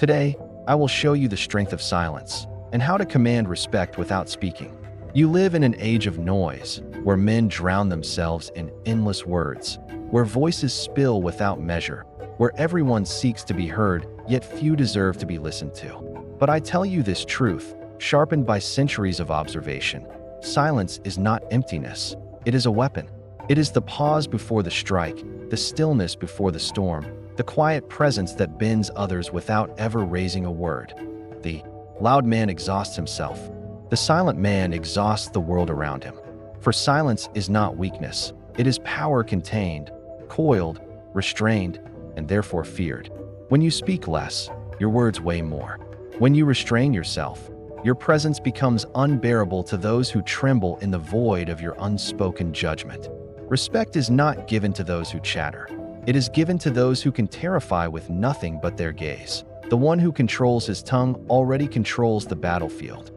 Today, I will show you the strength of silence and how to command respect without speaking. You live in an age of noise, where men drown themselves in endless words, where voices spill without measure, where everyone seeks to be heard, yet few deserve to be listened to. But I tell you this truth, sharpened by centuries of observation. Silence is not emptiness. It is a weapon. It is the pause before the strike, the stillness before the storm, the quiet presence that bends others without ever raising a word. The loud man exhausts himself. The silent man exhausts the world around him. For silence is not weakness. It is power contained, coiled, restrained, and therefore feared. When you speak less, your words weigh more. When you restrain yourself, your presence becomes unbearable to those who tremble in the void of your unspoken judgment. Respect is not given to those who chatter. It is given to those who can terrify with nothing but their gaze. The one who controls his tongue already controls the battlefield.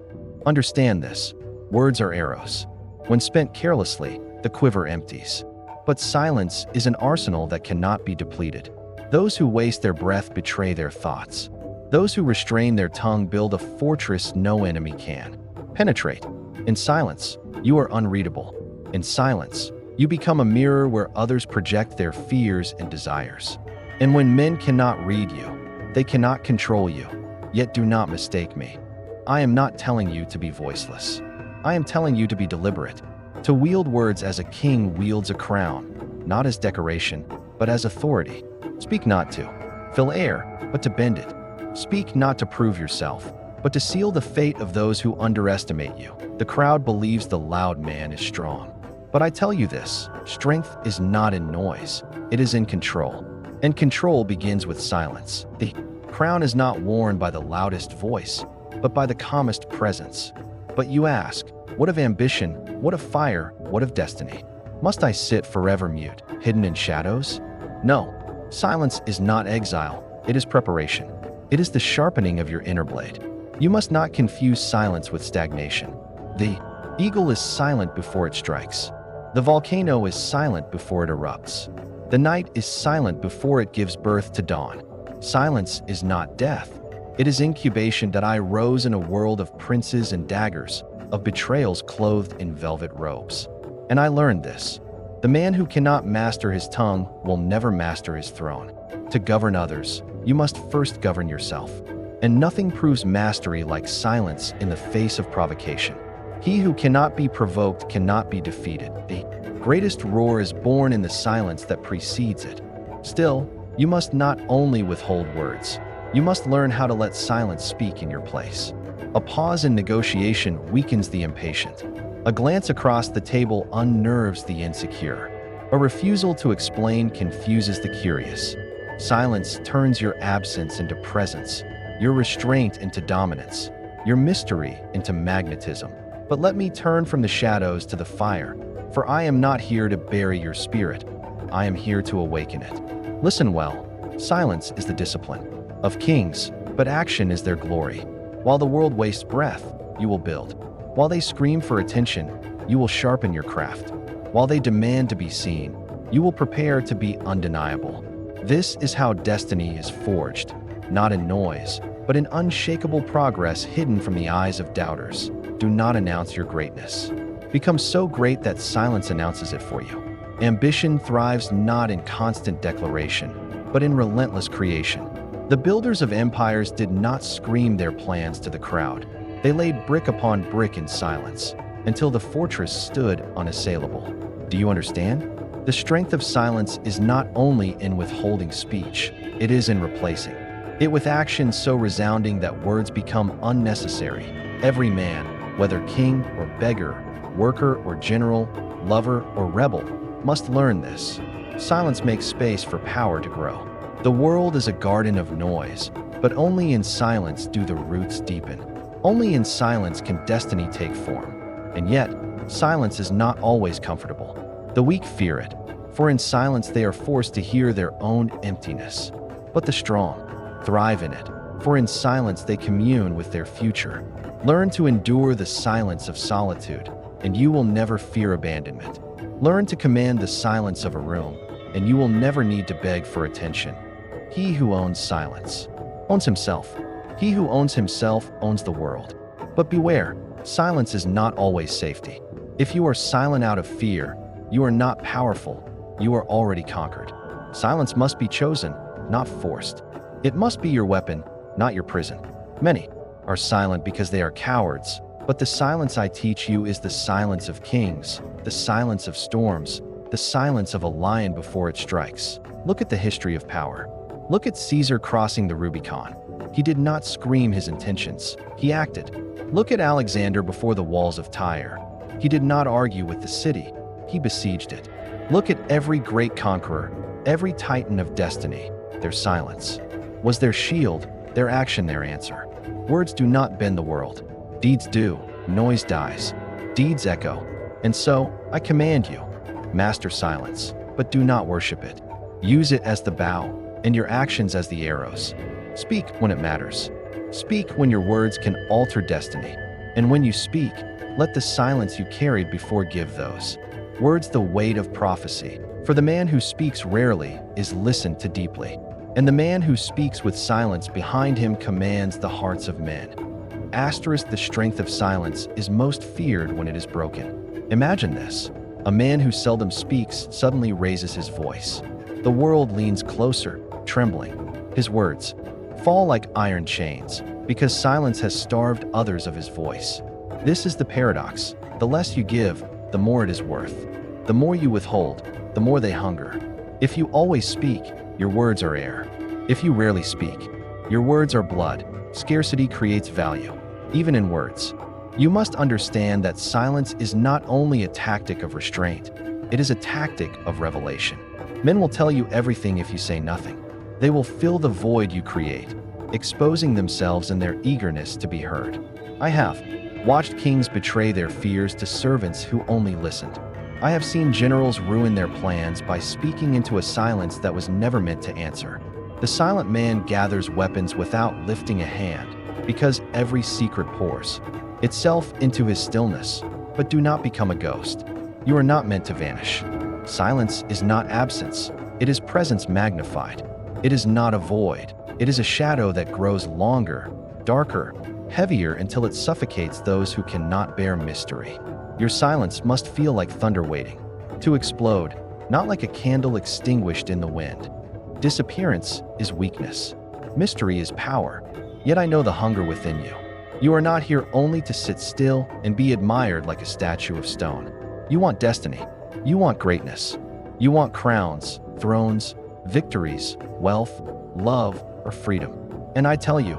Understand this. Words are arrows. When spent carelessly, the quiver empties. But silence is an arsenal that cannot be depleted. Those who waste their breath betray their thoughts. Those who restrain their tongue build a fortress no enemy can penetrate. In silence, you are unreadable. In silence, you become a mirror where others project their fears and desires. And when men cannot read you, they cannot control you. Yet do not mistake me. I am not telling you to be voiceless. I am telling you to be deliberate, to wield words as a king wields a crown, not as decoration, but as authority. Speak not to fill air, but to bend it. Speak not to prove yourself, but to seal the fate of those who underestimate you. The crowd believes the loud man is strong. But I tell you this, strength is not in noise, it is in control. And control begins with silence. The crown is not worn by the loudest voice, but by the calmest presence. But you ask, what of ambition? What of fire? What of destiny? Must I sit forever mute, hidden in shadows? No, silence is not exile, it is preparation. It is the sharpening of your inner blade. You must not confuse silence with stagnation. The eagle is silent before it strikes. The volcano is silent before it erupts. The night is silent before it gives birth to dawn. Silence is not death. It is incubation. That I rose in a world of princes and daggers, of betrayals clothed in velvet robes. And I learned this. The man who cannot master his tongue will never master his throne. To govern others, you must first govern yourself. And nothing proves mastery like silence in the face of provocation. He who cannot be provoked cannot be defeated. The greatest roar is born in the silence that precedes it. Still, you must not only withhold words, you must learn how to let silence speak in your place. A pause in negotiation weakens the impatient. A glance across the table unnerves the insecure. A refusal to explain confuses the curious. Silence turns your absence into presence, your restraint into dominance, your mystery into magnetism. But let me turn from the shadows to the fire, for I am not here to bury your spirit. I am here to awaken it. Listen well. Silence is the discipline of kings, but action is their glory. While the world wastes breath, you will build. While they scream for attention, you will sharpen your craft. While they demand to be seen, you will prepare to be undeniable. This is how destiny is forged, not in noise, but in unshakable progress hidden from the eyes of doubters. Do not announce your greatness. Become so great that silence announces it for you. Ambition thrives not in constant declaration, but in relentless creation. The builders of empires did not scream their plans to the crowd. They laid brick upon brick in silence, until the fortress stood unassailable. Do you understand? The strength of silence is not only in withholding speech, it is in replacing it with action so resounding that words become unnecessary. Every man, whether king or beggar, worker or general, lover or rebel, must learn this. Silence makes space for power to grow. The world is a garden of noise, but only in silence do the roots deepen. Only in silence can destiny take form. And yet, silence is not always comfortable. The weak fear it, for in silence they are forced to hear their own emptiness. But the strong thrive in it, for in silence they commune with their future. Learn to endure the silence of solitude, and you will never fear abandonment. Learn to command the silence of a room, and you will never need to beg for attention. He who owns silence owns himself. He who owns himself owns the world. But beware, silence is not always safety. If you are silent out of fear, you are not powerful, you are already conquered. Silence must be chosen, not forced. It must be your weapon, not your prison. Many are silent because they are cowards, but the silence I teach you is the silence of kings, the silence of storms, the silence of a lion before it strikes. Look at the history of power. Look at Caesar crossing the Rubicon. He did not scream his intentions, he acted. Look at Alexander before the walls of Tyre. He did not argue with the city, he besieged it. Look at every great conqueror, every titan of destiny. Their silence was their shield, their action their answer. Words do not bend the world. Deeds do. Noise dies. Deeds echo. And so, I command you, master silence, but do not worship it. Use it as the bow, and your actions as the arrows. Speak when it matters. Speak when your words can alter destiny. And when you speak, let the silence you carried before give those words the weight of prophecy. For the man who speaks rarely is listened to deeply, and the man who speaks with silence behind him commands the hearts of men. Asterisk, the strength of silence is most feared when it is broken. Imagine this. A man who seldom speaks suddenly raises his voice. The world leans closer, trembling. His words fall like iron chains, because silence has starved others of his voice. This is the paradox. The less you give, the more it is worth. The more you withhold, the more they hunger. If you always speak, your words are air. If you rarely speak, your words are blood. Scarcity creates value, even in words. You must understand that silence is not only a tactic of restraint, it is a tactic of revelation. Men will tell you everything if you say nothing. They will fill the void you create, exposing themselves in their eagerness to be heard. I have watched kings betray their fears to servants who only listened. I have seen generals ruin their plans by speaking into a silence that was never meant to answer. The silent man gathers weapons without lifting a hand, because every secret pours itself into his stillness. But do not become a ghost. You are not meant to vanish. Silence is not absence, it is presence magnified. It is not a void, it is a shadow that grows longer, darker, heavier until it suffocates those who cannot bear mystery. Your silence must feel like thunder waiting to explode, not like a candle extinguished in the wind. Disappearance is weakness. Mystery is power. Yet I know the hunger within you. You are not here only to sit still and be admired like a statue of stone. You want destiny. You want greatness. You want crowns, thrones, victories, wealth, love, or freedom. And I tell you,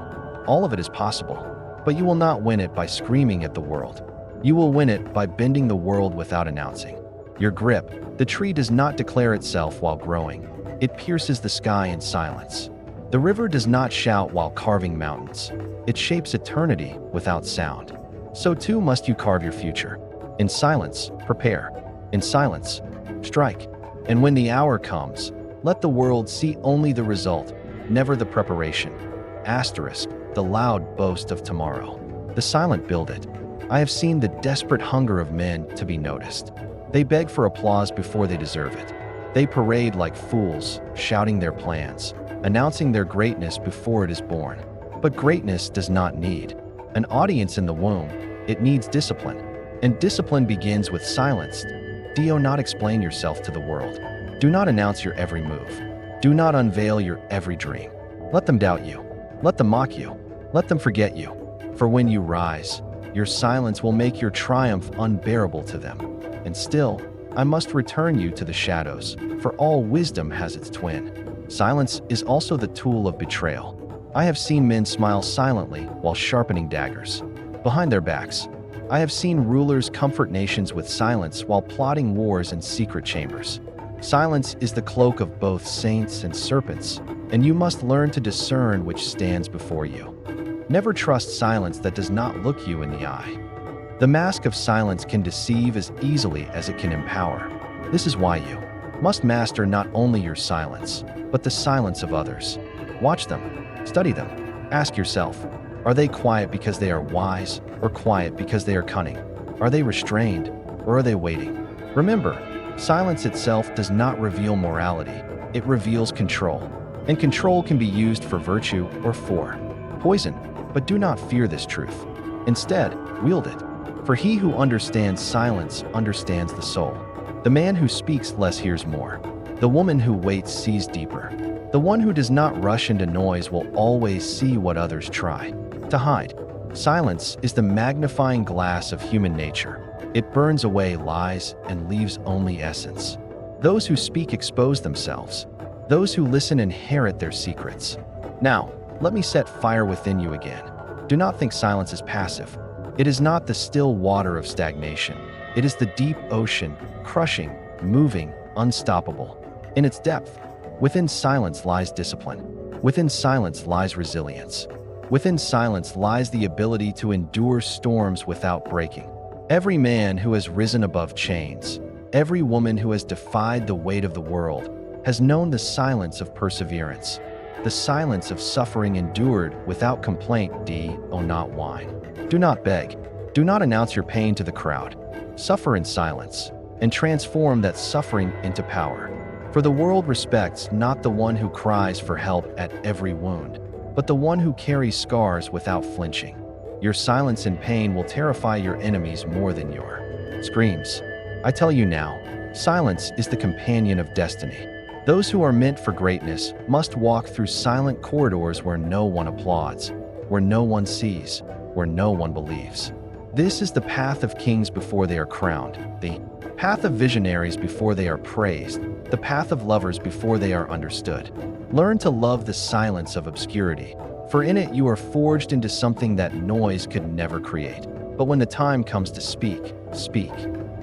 all of it is possible. But you will not win it by screaming at the world. You will win it by bending the world without announcing. Your grip, the tree does not declare itself while growing. It pierces the sky in silence. The river does not shout while carving mountains. It shapes eternity without sound. So too must you carve your future. In silence, prepare. In silence, strike. And when the hour comes, let the world see only the result, never the preparation. Asterisk, the loud boast of tomorrow. The silent build it. I have seen the desperate hunger of men to be noticed. They beg for applause before they deserve it. They parade like fools, shouting their plans, announcing their greatness before it is born. But greatness does not need an audience in the womb. It needs discipline. And discipline begins with silence. Do not explain yourself to the world. Do not announce your every move. Do not unveil your every dream. Let them doubt you. Let them mock you. Let them forget you. For when you rise, your silence will make your triumph unbearable to them. And still, I must return you to the shadows, for all wisdom has its twin. Silence is also the tool of betrayal. I have seen men smile silently while sharpening daggers behind their backs. I have seen rulers comfort nations with silence while plotting wars in secret chambers. Silence is the cloak of both saints and serpents, and you must learn to discern which stands before you. Never trust silence that does not look you in the eye. The mask of silence can deceive as easily as it can empower. This is why you must master not only your silence, but the silence of others. Watch them, study them, ask yourself, are they quiet because they are wise, or quiet because they are cunning? Are they restrained, or are they waiting? Remember, silence itself does not reveal morality, it reveals control. And control can be used for virtue or for poison, but do not fear this truth. Instead, wield it. For he who understands silence understands the soul. The man who speaks less hears more. The woman who waits sees deeper. The one who does not rush into noise will always see what others try to hide. Silence is the magnifying glass of human nature. It burns away lies and leaves only essence. Those who speak expose themselves. Those who listen inherit their secrets. Now, let me set fire within you again. Do not think silence is passive. It is not the still water of stagnation. It is the deep ocean, crushing, moving, unstoppable. In its depth, within silence lies discipline. Within silence lies resilience. Within silence lies the ability to endure storms without breaking. Every man who has risen above chains, every woman who has defied the weight of the world, has known the silence of perseverance, the silence of suffering endured without complaint. Do not whine. Do not beg. Do not announce your pain to the crowd. Suffer in silence, and transform that suffering into power. For the world respects not the one who cries for help at every wound, but the one who carries scars without flinching. Your silence in pain will terrify your enemies more than your screams. I tell you now, silence is the companion of destiny. Those who are meant for greatness must walk through silent corridors where no one applauds, where no one sees, where no one believes. This is the path of kings before they are crowned, the path of visionaries before they are praised, the path of lovers before they are understood. Learn to love the silence of obscurity, for in it you are forged into something that noise could never create. But when the time comes to speak, speak.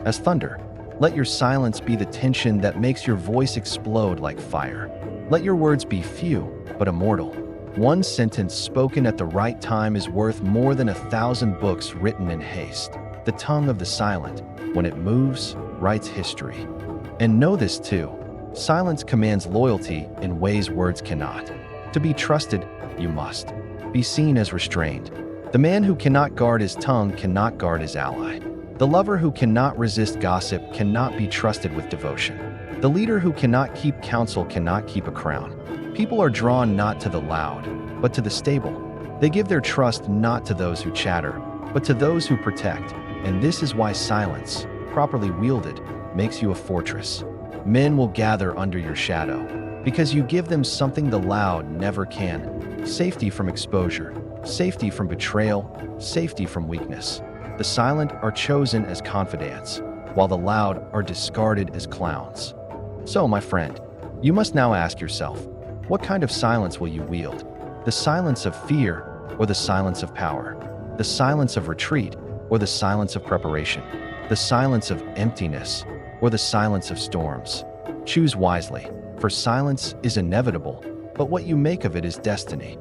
As thunder, let your silence be the tension that makes your voice explode like fire. Let your words be few, but immortal. One sentence spoken at the right time is worth more than 1,000 books written in haste. The tongue of the silent, when it moves, writes history. And know this too, silence commands loyalty in ways words cannot. To be trusted, you must be seen as restrained. The man who cannot guard his tongue cannot guard his ally. The lover who cannot resist gossip cannot be trusted with devotion. The leader who cannot keep counsel cannot keep a crown. People are drawn not to the loud, but to the stable. They give their trust not to those who chatter, but to those who protect. And this is why silence, properly wielded, makes you a fortress. Men will gather under your shadow, because you give them something the loud never can. Safety from exposure, safety from betrayal, safety from weakness. The silent are chosen as confidants, while the loud are discarded as clowns. So, my friend, you must now ask yourself, what kind of silence will you wield? The silence of fear or the silence of power? The silence of retreat or the silence of preparation? The silence of emptiness or the silence of storms? Choose wisely, for silence is inevitable, but what you make of it is destiny.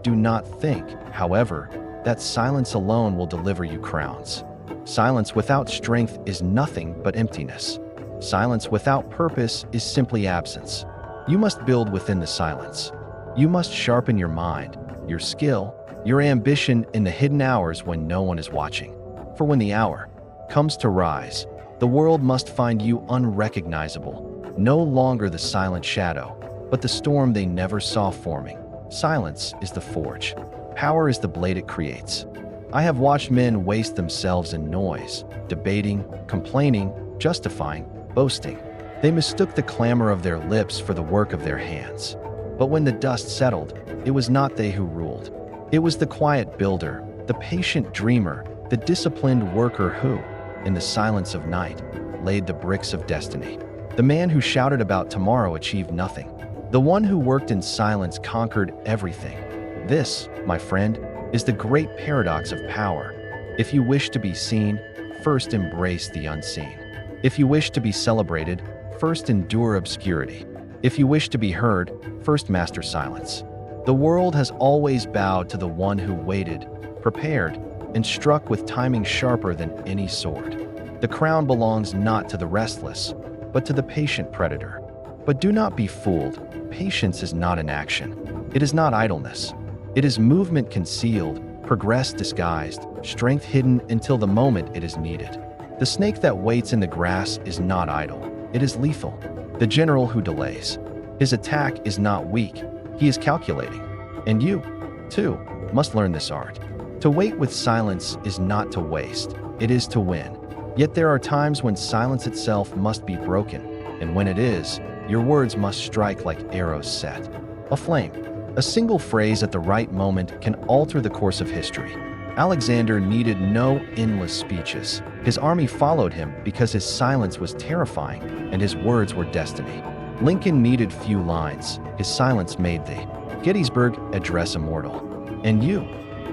Do not think, however, that silence alone will deliver you crowns. Silence without strength is nothing but emptiness. Silence without purpose is simply absence. You must build within the silence. You must sharpen your mind, your skill, your ambition in the hidden hours when no one is watching. For when the hour comes to rise, the world must find you unrecognizable, no longer the silent shadow, but the storm they never saw forming. Silence is the forge. Power is the blade it creates. I have watched men waste themselves in noise, debating, complaining, justifying, boasting. They mistook the clamor of their lips for the work of their hands. But when the dust settled, it was not they who ruled. It was the quiet builder, the patient dreamer, the disciplined worker who, in the silence of night, laid the bricks of destiny. The man who shouted about tomorrow achieved nothing. The one who worked in silence conquered everything. This, my friend, is the great paradox of power. If you wish to be seen, first embrace the unseen. If you wish to be celebrated, first endure obscurity. If you wish to be heard, first master silence. The world has always bowed to the one who waited, prepared, and struck with timing sharper than any sword. The crown belongs not to the restless, but to the patient predator. But do not be fooled. Patience is not inaction. It is not idleness. It is movement concealed, progress disguised, strength hidden until the moment it is needed. The snake that waits in the grass is not idle. It is lethal. The general who delays His attack is not weak, he is calculating. And you, too, must learn this art. To wait with silence is not to waste, it is to win. Yet there are times when silence itself must be broken, and when it is, your words must strike like arrows set aflame. A single phrase at the right moment can alter the course of history. Alexander needed no endless speeches. His army followed him because his silence was terrifying and his words were destiny. Lincoln needed few lines. His silence made the Gettysburg Address immortal. And you,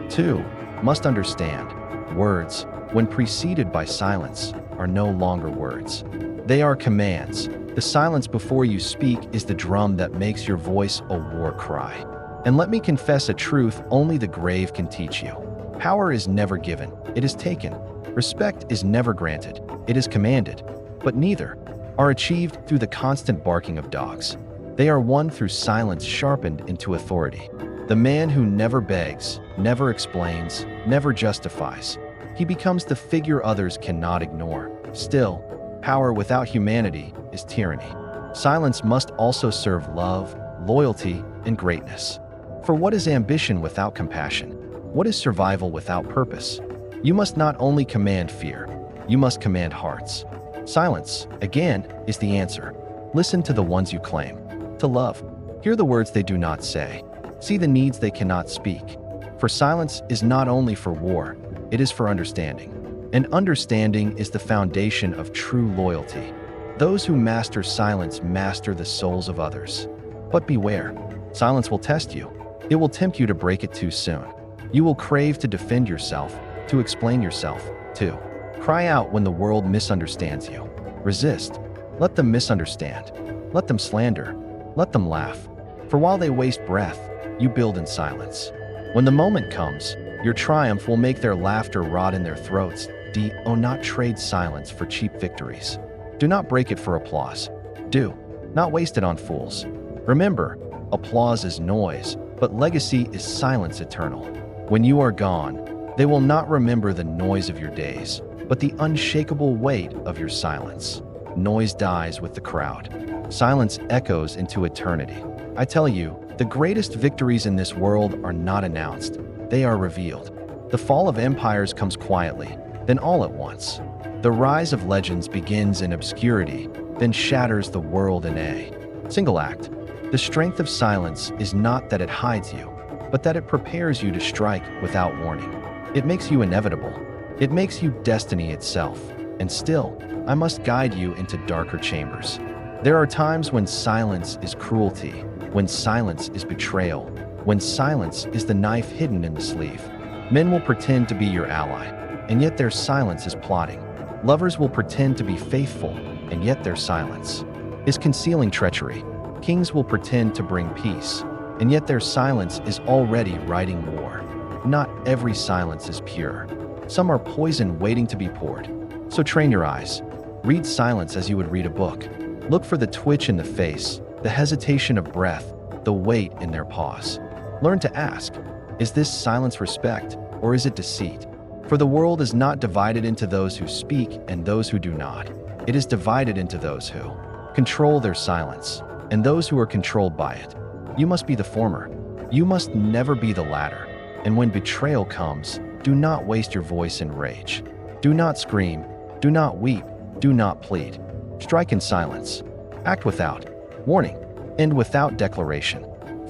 too, must understand, words, when preceded by silence, are no longer words. They are commands. The silence before you speak is the drum that makes your voice a war cry. And let me confess a truth only the grave can teach you. Power is never given, it is taken. Respect is never granted, it is commanded. But neither are achieved through the constant barking of dogs. They are won through silence sharpened into authority. The man who never begs, never explains, never justifies. He becomes the figure others cannot ignore. Still, power without humanity is tyranny. Silence must also serve love, loyalty, and greatness. For what is ambition without compassion? What is survival without purpose? You must not only command fear, you must command hearts. Silence, again, is the answer. Listen to the ones you claim to love. Hear the words they do not say. See the needs they cannot speak. For silence is not only for war, it is for understanding. And understanding is the foundation of true loyalty. Those who master silence master the souls of others. But beware, silence will test you. It will tempt you to break it too soon. You will crave to defend yourself, to explain yourself, to cry out when the world misunderstands you. Resist. Let them misunderstand. Let them slander. Let them laugh. For while they waste breath, you build in silence. When the moment comes, your triumph will make their laughter rot in their throats. Do not trade silence for cheap victories. Do not break it for applause. Do not waste it on fools. Remember, applause is noise, but legacy is silence eternal. When you are gone, they will not remember the noise of your days, but the unshakable weight of your silence. Noise dies with the crowd. Silence echoes into eternity. I tell you, the greatest victories in this world are not announced. They are revealed. The fall of empires comes quietly, then all at once. The rise of legends begins in obscurity, then shatters the world in a single act. The strength of silence is not that it hides you, but that it prepares you to strike without warning. It makes you inevitable. It makes you destiny itself. And still, I must guide you into darker chambers. There are times when silence is cruelty, when silence is betrayal, when silence is the knife hidden in the sleeve. Men will pretend to be your ally, and yet their silence is plotting. Lovers will pretend to be faithful, and yet their silence is concealing treachery. Kings will pretend to bring peace, and yet their silence is already writing war. Not every silence is pure. Some are poison waiting to be poured. So train your eyes. Read silence as you would read a book. Look for the twitch in the face, the hesitation of breath, the weight in their pause. Learn to ask, is this silence respect, or is it deceit? For the world is not divided into those who speak and those who do not. It is divided into those who control their silence, and those who are controlled by it. You must be the former. You must never be the latter. And when betrayal comes, do not waste your voice in rage. Do not scream. Do not weep. Do not plead. Strike in silence. Act without warning and without declaration.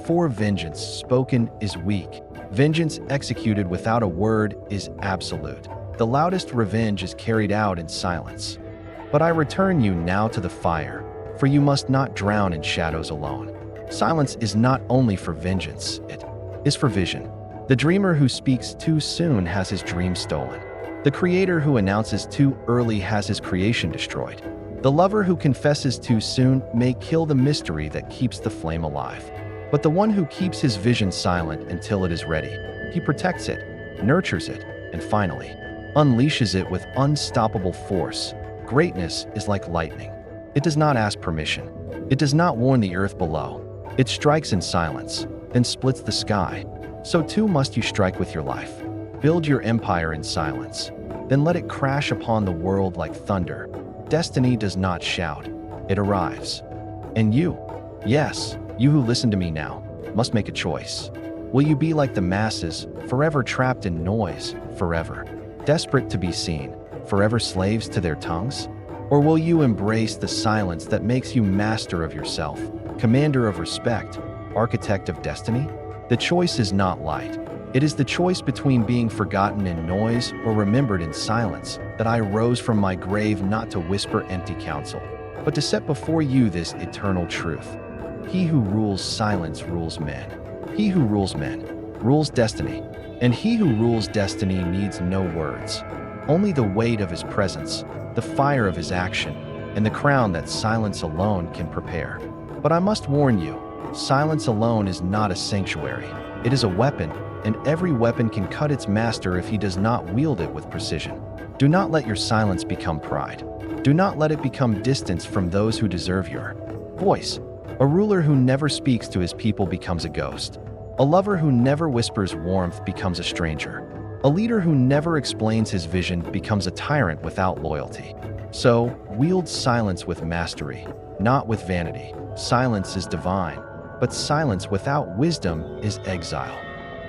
For vengeance spoken is weak. Vengeance executed without a word is absolute. The loudest revenge is carried out in silence. But I return you now to the fire, for you must not drown in shadows alone. Silence is not only for vengeance, it is for vision. The dreamer who speaks too soon has his dream stolen. The creator who announces too early has his creation destroyed. The lover who confesses too soon may kill the mystery that keeps the flame alive. But the one who keeps his vision silent until it is ready, he protects it, nurtures it, and finally, unleashes it with unstoppable force. Greatness is like lightning. It does not ask permission. It does not warn the earth below. It strikes in silence, then splits the sky. So too must you strike with your life. Build your empire in silence, then let it crash upon the world like thunder. Destiny does not shout, it arrives. And you, Yes, you who listen to me now must make a choice. Will you be like the masses, forever trapped in noise, forever desperate to be seen, forever slaves to their tongues? Or will you embrace the silence that makes you master of yourself, commander of respect, architect of destiny? The choice is not light. It is the choice between being forgotten in noise or remembered in silence that I rose from my grave not to whisper empty counsel, but to set before you this eternal truth. He who rules silence rules men. He who rules men rules destiny. And he who rules destiny needs no words, only the weight of his presence, the fire of his action, and the crown that silence alone can prepare. But I must warn you, silence alone is not a sanctuary. It is a weapon, and every weapon can cut its master if he does not wield it with precision. Do not let your silence become pride. Do not let it become distance from those who deserve your voice. A ruler who never speaks to his people becomes a ghost. A lover who never whispers warmth becomes a stranger. A leader who never explains his vision becomes a tyrant without loyalty. So, wield silence with mastery, not with vanity. Silence is divine, but silence without wisdom is exile.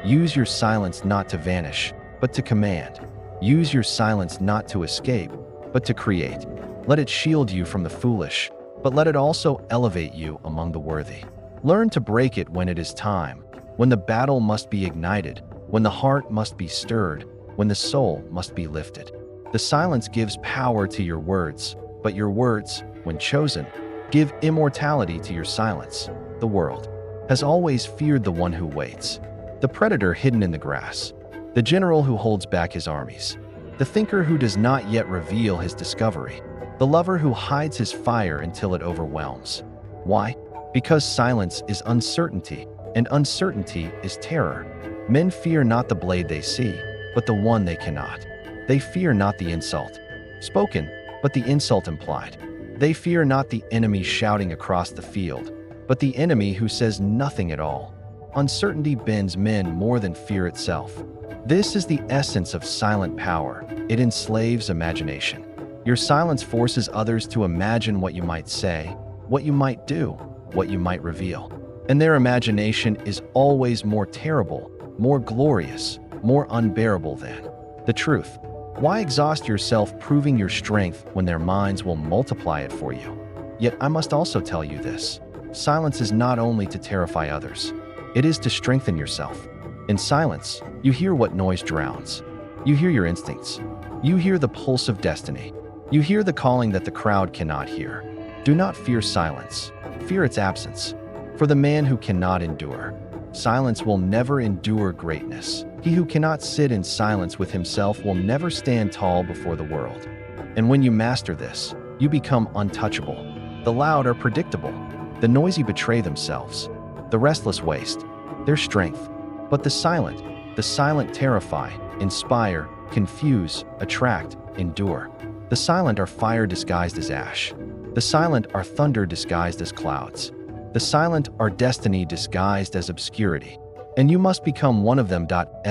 Use your silence not to vanish, but to command. Use your silence not to escape, but to create. Let it shield you from the foolish, but let it also elevate you among the worthy. Learn to break it when it is time, when the battle must be ignited, when the heart must be stirred, when the soul must be lifted. The silence gives power to your words, but your words, when chosen, give immortality to your silence. The world has always feared the one who waits, the predator hidden in the grass, the general who holds back his armies, the thinker who does not yet reveal his discovery, the lover who hides his fire until it overwhelms. Why? Because silence is uncertainty, and uncertainty is terror. Men fear not the blade they see, but the one they cannot. They fear not the insult spoken, but the insult implied. They fear not the enemy shouting across the field, but the enemy who says nothing at all. Uncertainty bends men more than fear itself. This is the essence of silent power. It enslaves imagination. Your silence forces others to imagine what you might say, what you might do, what you might reveal. And their imagination is always more terrible, more glorious, more unbearable than the truth. Why exhaust yourself proving your strength when their minds will multiply it for you? Yet I must also tell you this. Silence is not only to terrify others. It is to strengthen yourself. In silence, you hear what noise drowns. You hear your instincts. You hear the pulse of destiny. You hear the calling that the crowd cannot hear. Do not fear silence. Fear its absence. For the man who cannot endure silence will never endure greatness. He who cannot sit in silence with himself will never stand tall before the world. And when you master this, you become untouchable. The loud are predictable. The noisy betray themselves. The restless waste their strength. But the silent terrify, inspire, confuse, attract, endure. The silent are fire disguised as ash. The silent are thunder disguised as clouds. The silent are destiny disguised as obscurity. And you must become one of them.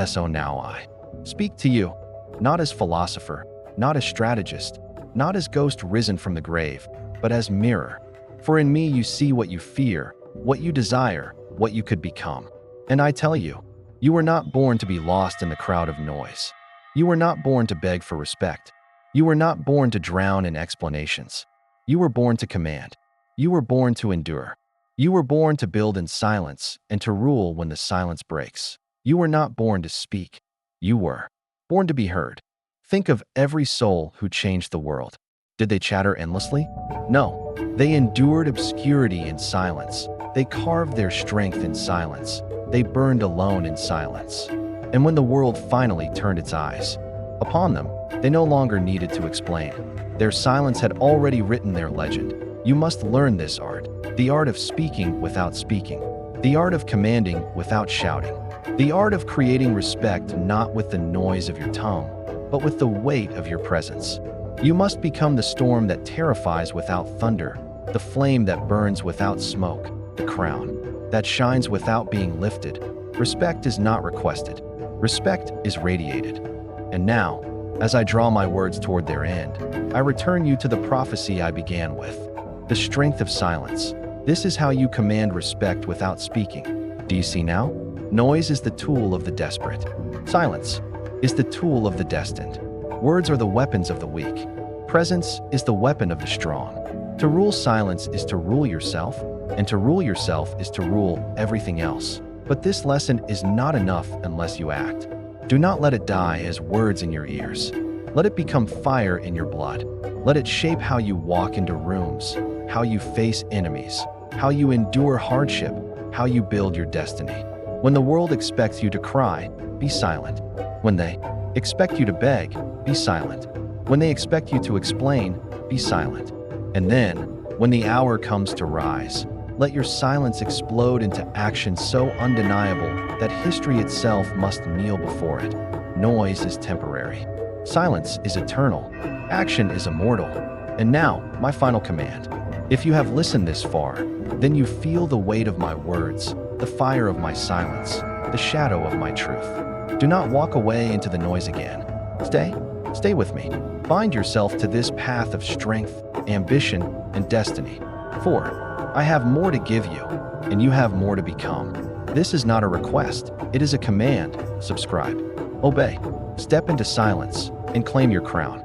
So now I speak to you, not as philosopher, not as strategist, not as ghost risen from the grave, but as mirror. For in me you see what you fear, what you desire, what you could become. And I tell you, you were not born to be lost in the crowd of noise. You were not born to beg for respect. You were not born to drown in explanations. You were born to command. You were born to endure. You were born to build in silence and to rule when the silence breaks. You were not born to speak. You were born to be heard. Think of every soul who changed the world. Did they chatter endlessly? No. They endured obscurity in silence. They carved their strength in silence. They burned alone in silence. And when the world finally turned its eyes upon them, they no longer needed to explain. Their silence had already written their legend. You must learn this art, the art of speaking without speaking, the art of commanding without shouting, the art of creating respect not with the noise of your tongue, but with the weight of your presence. You must become the storm that terrifies without thunder, the flame that burns without smoke, the crown that shines without being lifted. Respect is not requested. Respect is radiated. And now, as I draw my words toward their end, I return you to the prophecy I began with. The strength of silence. This is how you command respect without speaking. Do you see now? Noise is the tool of the desperate. Silence is the tool of the destined. Words are the weapons of the weak. Presence is the weapon of the strong. To rule silence is to rule yourself, and to rule yourself is to rule everything else. But this lesson is not enough unless you act. Do not let it die as words in your ears. Let it become fire in your blood. Let it shape how you walk into rooms, how you face enemies, how you endure hardship, how you build your destiny. When the world expects you to cry, be silent. When they expect you to beg, be silent. When they expect you to explain, be silent. And then, when the hour comes to rise, let your silence explode into action so undeniable that history itself must kneel before it. Noise is temporary. Silence is eternal. Action is immortal. And now, my final command. If you have listened this far, then you feel the weight of my words, the fire of my silence, the shadow of my truth. Do not walk away into the noise again. Stay with me. Bind yourself to this path of strength, ambition, and destiny. For I have more to give you, and you have more to become. This is not a request, it is a command. Subscribe. Obey. Step into silence and claim your crown.